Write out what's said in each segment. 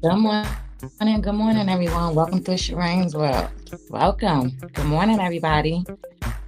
Good morning, everyone. Welcome to Shireen's World. Welcome. Good morning, everybody.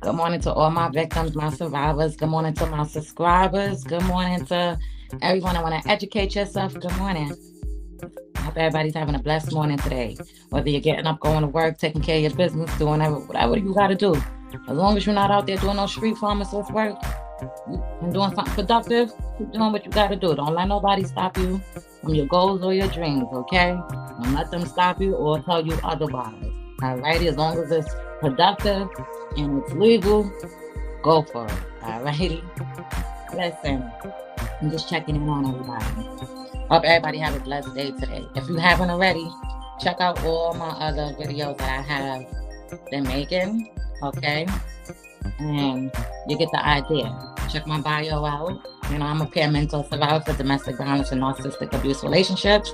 Good morning to all my victims, my survivors. Good morning to my subscribers. Good morning to everyone that want to educate yourself. Good morning. I hope everybody's having a blessed morning today. Whether you're getting up, going to work, taking care of your business, doing whatever you got to do. As long as you're not out there doing no street pharmacist work and doing something productive, keep doing what you got to do. Don't let nobody stop you from your goals or your dreams, okay? Don't let them stop you or tell you otherwise. All righty? As long as it's productive and it's legal, go for it. All righty? Listen, I'm just checking in on everybody. Hope everybody have a blessed day today. If you haven't already, check out all my other videos that I have been making, okay? And you get the idea. Check my bio out. I'm a peer mentor survivor for domestic violence and narcissistic abuse relationships,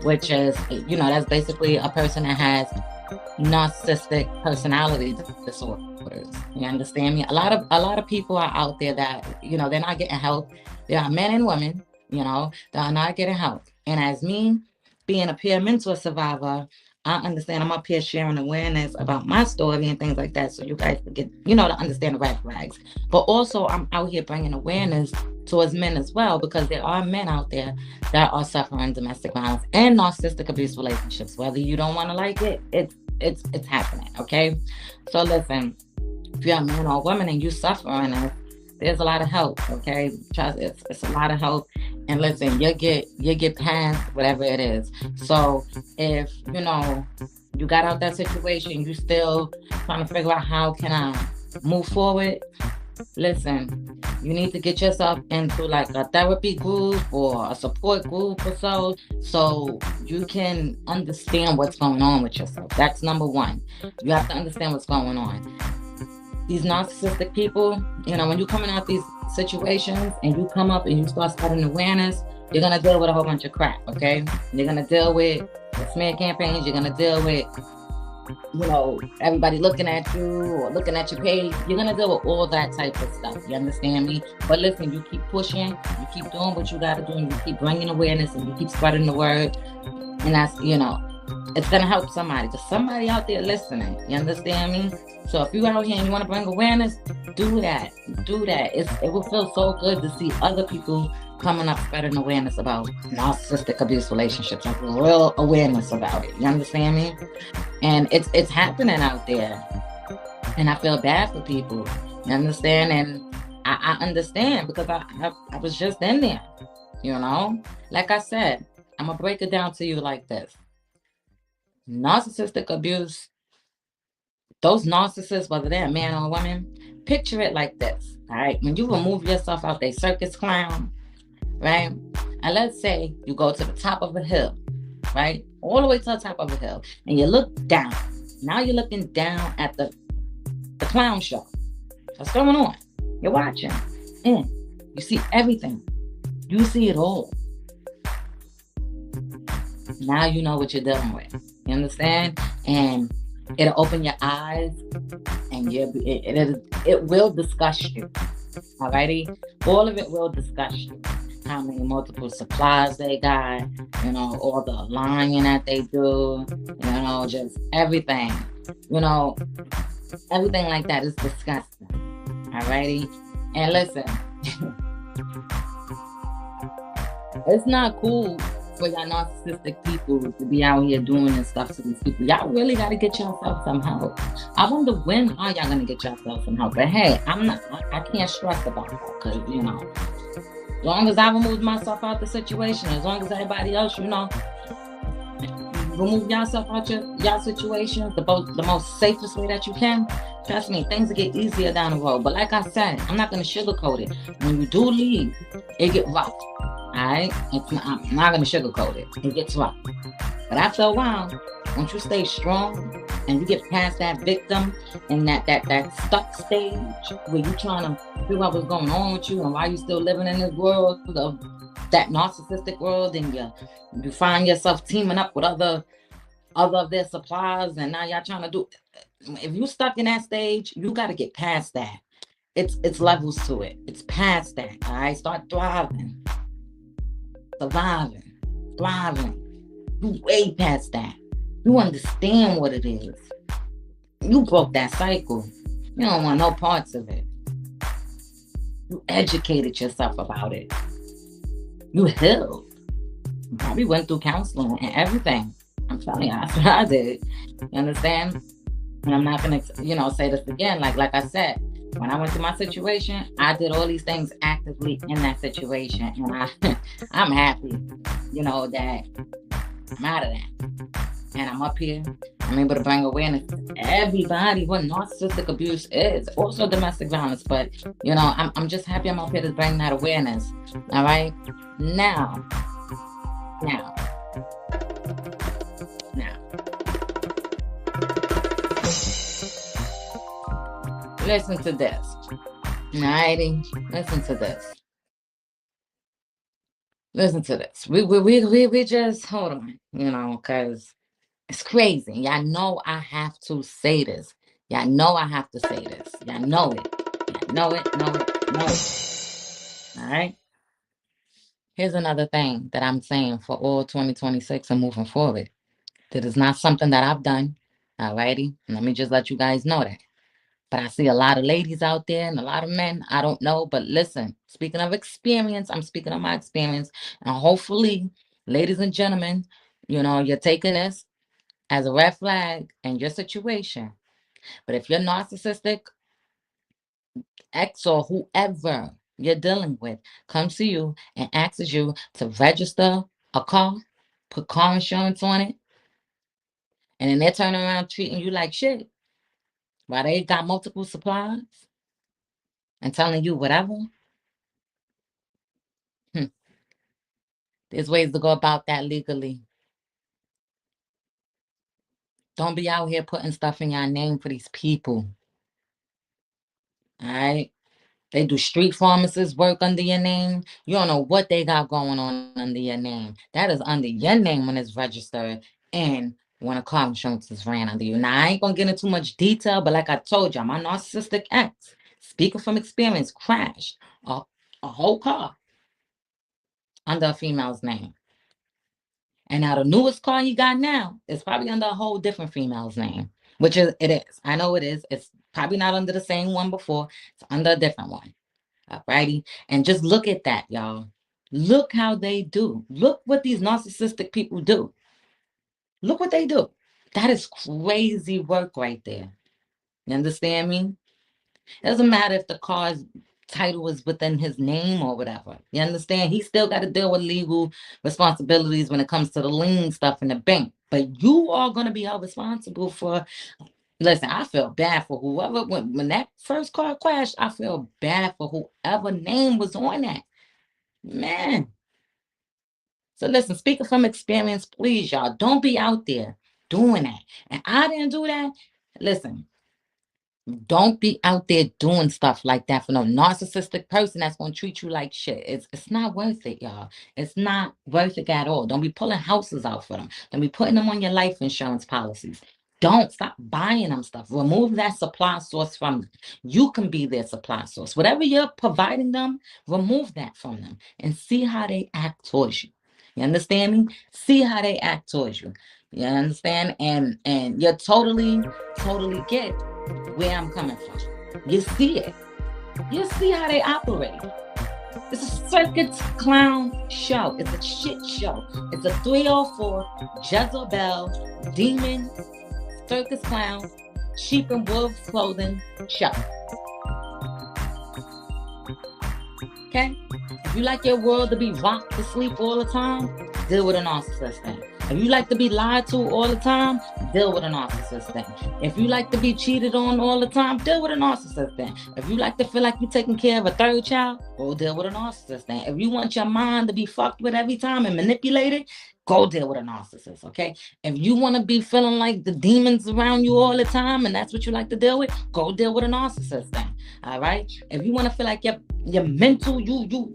which is, that's basically a person that has narcissistic personality disorders. You understand me? A lot of people are out there that, they're not getting help. There are men and women, that are not getting help. And as me, being a peer mentor survivor, I understand I'm up here sharing awareness about my story and things like that so you guys can get, to understand the red flags. But also, I'm out here bringing awareness towards men as well because there are men out there that are suffering domestic violence and narcissistic abuse relationships. Whether you don't want to like it, it's happening, okay? So listen, if you're a man or a woman and you suffering it, there's a lot of help, okay? Trust it's a lot of help. And listen, you get past whatever it is. So if you got out that situation, you still trying to figure out how can I move forward. Listen, you need to get yourself into like a therapy group or a support group or so you can understand what's going on with yourself. That's number one. You have to understand what's going on. These narcissistic people, when you're coming out these situations and you come up and you start spreading awareness, you're gonna deal with a whole bunch of crap, okay? You're gonna deal with the smear campaigns, you're gonna deal with, everybody looking at you or looking at your page. You're gonna deal with all that type of stuff. You understand me? But listen, you keep pushing, you keep doing what you gotta do, and you keep bringing awareness and you keep spreading the word. And that's, it's gonna help somebody. There's somebody out there listening. You understand me? So if you out here and you want to bring awareness, do that. Do that. It will feel so good to see other people coming up spreading awareness about narcissistic abuse relationships, like real awareness about it. You understand me? And it's happening out there. And I feel bad for people. You understand? And I understand because I was just in there. Like I said, I'm gonna break it down to you like this. Narcissistic abuse, those narcissists, whether they're a man or a woman, picture it like this. All right. When you remove yourself out there circus clown, right? And let's say you go to the top of a hill, right? All the way to the top of a hill, and you look down. Now you're looking down at the clown show. What's going on? You're watching. And you see everything. You see it all. Now you know what you're dealing with. You understand? And it'll open your eyes, and it will disgust you. Alrighty, all of it will disgust you. How many multiple supplies they got, all the lying that they do, just everything, everything like that is disgusting. Alrighty, and listen, it's not cool for y'all narcissistic people to be out here doing this stuff to these people. Y'all really got to get yourself some help. I wonder when are y'all going to get yourself some help. But hey, I can't stress about that because, as long as I remove myself out the situation, as long as everybody else, remove yourself out y'all situations the most safest way that you can. Trust me, things will get easier down the road. But like I said, I'm not going to sugarcoat it. When you do leave, it get rough. Alright, I'm not gonna sugarcoat it. It gets rough, but after a while, once you stay strong and you get past that victim and that stuck stage where you're trying to figure out what's going on with you and why you still living in this world of that narcissistic world, and you find yourself teaming up with other of their supplies, and now y'all trying to do. If you stuck in that stage, you got to get past that. It's levels to it. It's past that. All right, start thriving. Surviving. thriving. You way past that. You understand what it is. You broke that cycle. You don't want no parts of it. You educated yourself about it. You healed. You probably went through counseling and everything. I'm telling you, that's what I did. You understand? And I'm not gonna, say this again. Like I said, when I went through my situation, I did all these things actively in that situation, and I'm happy, that I'm out of that, and I'm up here. I'm able to bring awareness to everybody what narcissistic abuse is, also domestic violence. But I'm just happy I'm up here to bring that awareness. All right, now. Listen to this. Alrighty, listen to this. We just hold on, because it's crazy. Y'all know I have to say this. Y'all know I have to say this. Y'all know it. Know it. All right. Here's another thing that I'm saying for all 2026 and moving forward. That is not something that I've done. Alrighty. Let me just let you guys know that. But I see a lot of ladies out there and a lot of men. I don't know. But listen, speaking of experience, I'm speaking of my experience. And hopefully, ladies and gentlemen, you're taking this as a red flag in your situation. But if you're narcissistic, ex or whoever you're dealing with comes to you and asks you to register a car, put car insurance on it, and then they're turning around treating you like shit while they got multiple supplies and telling you whatever. There's ways to go about that legally. Don't be out here putting stuff in your name for these people. All right? They do street pharmacists work under your name. You don't know what they got going on under your name. That is under your name when it's registered and when a car insurance is ran under you. Now, I ain't going to get into too much detail, but like I told you, my narcissistic ex, speaking from experience, crashed a whole car under a female's name. And now the newest car he got now is probably under a whole different female's name, which it is. I know it is. It's probably not under the same one before. It's under a different one. Alrighty. And just look at that, y'all. Look how they do. Look what these narcissistic people do. Look what they do. That is crazy work right there. You understand me? It doesn't matter if the car's title is within his name or whatever. You understand? He still got to deal with legal responsibilities when it comes to the lien stuff in the bank. But you are going to be held responsible for. Listen, I feel bad for whoever, when that first car crashed, I feel bad for whoever name was on that. Man. So listen, speaking from experience, please, y'all, don't be out there doing that. And I didn't do that. Listen, don't be out there doing stuff like that for no narcissistic person that's going to treat you like shit. It's not worth it, y'all. It's not worth it at all. Don't be pulling houses out for them. Don't be putting them on your life insurance policies. Don't stop buying them stuff. Remove that supply source from them. You can be their supply source. Whatever you're providing them, remove that from them and see how they act towards you. You understand me? See how they act towards you. You understand? And you totally get where I'm coming from. You see it. You see how they operate. It's a circus clown show. It's a shit show. It's a 304 Jezebel demon circus clown sheep and wolf clothing show. Okay? If you like your world to be rocked to sleep all the time, deal with a narcissist thing. If you like to be lied to all the time, deal with a narcissist thing. If you like to be cheated on all the time, deal with a narcissist thing. If you like to feel like you're taking care of a third child, go deal with a narcissist thing. If you want your mind to be fucked with every time and manipulated, go deal with a narcissist, okay? If you want to be feeling like the demons around you all the time and that's what you like to deal with, go deal with a narcissist thing, all right? If you want to feel like your mental, you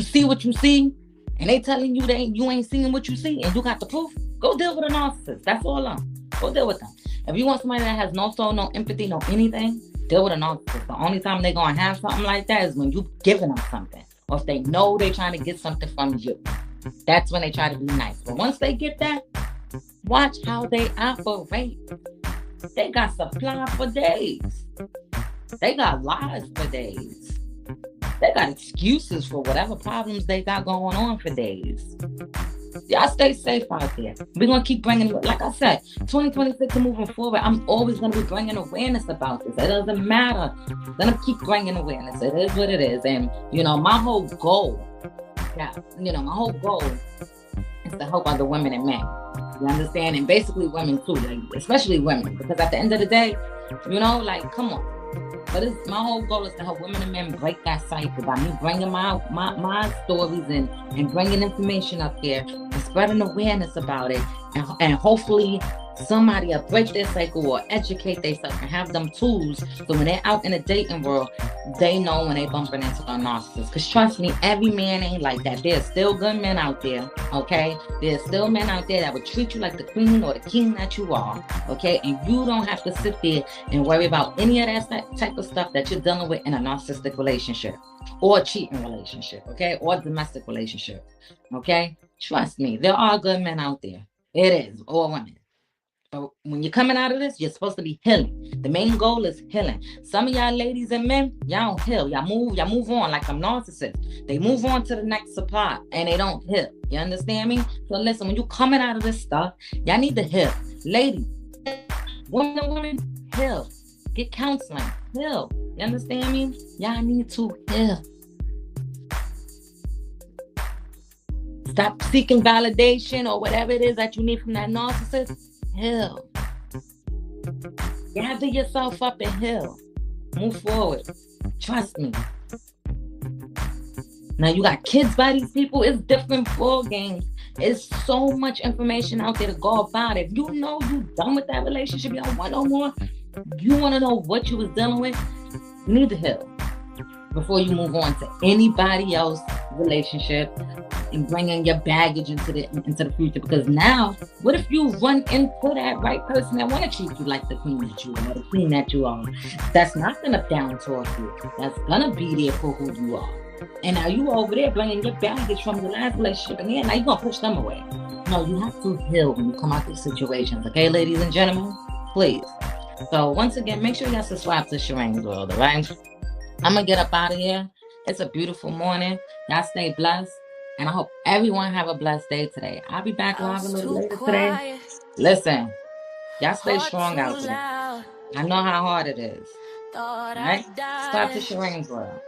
see what you see, and they telling you you ain't seeing what you see, and you got the proof, go deal with a narcissist. That's all go deal with them. If you want somebody that has no soul, no empathy, no anything, deal with a narcissist. The only time they're going to have something like that is when you giving them something, or if they know they're trying to get something from you. That's when they try to be nice. But once they get that, watch how they operate. They got supply for days. They got lies for days. They got excuses for whatever problems they got going on for days. Y'all stay safe out there. We're going to keep bringing, like I said, 2026 and moving forward, I'm always going to be bringing awareness about this. It doesn't matter. I'm going to keep bringing awareness. It is what it is. And, my whole goal, my whole goal is to help other women and men. You understand? And basically women too, like, especially women. Because at the end of the day, come on. But my whole goal is to help women and men break that cycle by me bringing my stories and bringing information up there and spreading awareness about it. And hopefully somebody will break their cycle or educate themselves and have them tools so when they're out in the dating world, they know when they bumping into a narcissist. Because trust me, every man ain't like that. There's still good men out there, okay? There's still men out there that would treat you like the queen or the king that you are, okay? And you don't have to sit there and worry about any of that type of stuff that you're dealing with in a narcissistic relationship or a cheating relationship, okay? Or a domestic relationship, okay? Trust me, there are good men out there. It is, or women. But when you're coming out of this, you're supposed to be healing. The main goal is healing. Some of y'all ladies and men, y'all don't heal. Y'all move on like I'm narcissists. They move on to the next supply and they don't heal. You understand me? So listen, when you coming out of this stuff, y'all need to heal. Ladies, women, heal. Get counseling. Heal. You understand me? Y'all need to heal. Stop seeking validation or whatever it is that you need from that narcissist. Heal. Gather yourself up and heal. Move forward. Trust me. Now you got kids by these people. It's different ball games. It's so much information out there to go about. If you know you done with that relationship, you don't want no more. You want to know what you was dealing with. You need to heal before you move on to anybody else's relationship and bringing your baggage into the future. Because now, what if you run into that right person that want to treat you like the queen that you are, or the queen that you are? That's not gonna down talk you. That's gonna be there for who you are. And now you over there bringing your baggage from your last relationship, and then now you gonna push them away. No, you have to heal when you come out these situations. Okay, ladies and gentlemen, please. So once again, make sure y'all subscribe to Shireen's World. All right, I'm gonna get up out of here. It's a beautiful morning. Y'all stay blessed. And I hope everyone have a blessed day today. I'll be back live a little later today. Listen, y'all stay strong out there. I know how hard it is. All right? Subscribe to Shireen's World.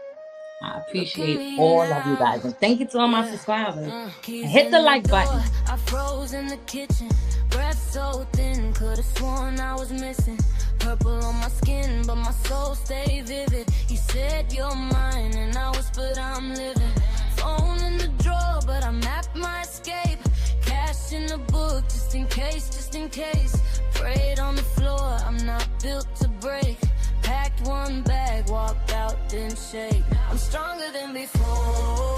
I appreciate all of you guys. And thank you to all my subscribers. And hit the like button. I froze in the kitchen. Breath so thin. Could have sworn I was missing. Purple on my skin, but my soul stay vivid. He said you're mine, and I whispered I'm living. Phone in the drawer, but I mapped my escape. Cash in the book, just in case. Prayed on the floor, I'm not built to break. Packed one bag, walked out, didn't shake. I'm stronger than before.